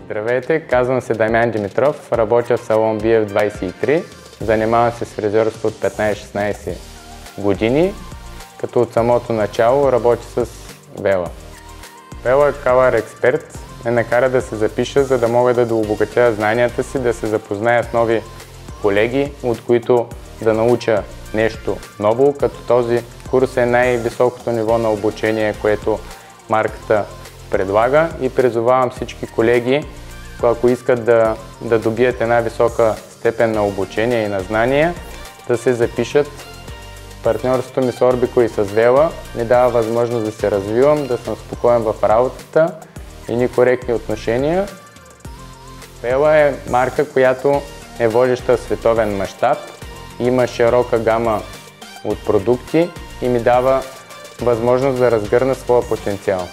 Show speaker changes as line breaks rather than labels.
Здравейте, казвам се Дамян Димитров, работя в салон BF23, занимавам се с фризьорство от 15-16 години, като от самото начало работя с Вела. Вела Color Expert ме накара да се запиша, за да мога да дообогатя знанията си, да се запозная с нови колеги, от които да науча нещо ново, като този курс е най-високото ниво на обучение, което марката предлага, и призовавам всички колеги, ако искат да добият една висока степен на обучение и на знания, да се запишат. Партньорството ми с Orbico и с Вела ми дава възможност да се развивам, да съм спокоен в работата и ни коректни отношения. Вела е марка, която е водеща в световен мащаб, има широка гама от продукти и ми дава възможност да разгърна своя потенциал.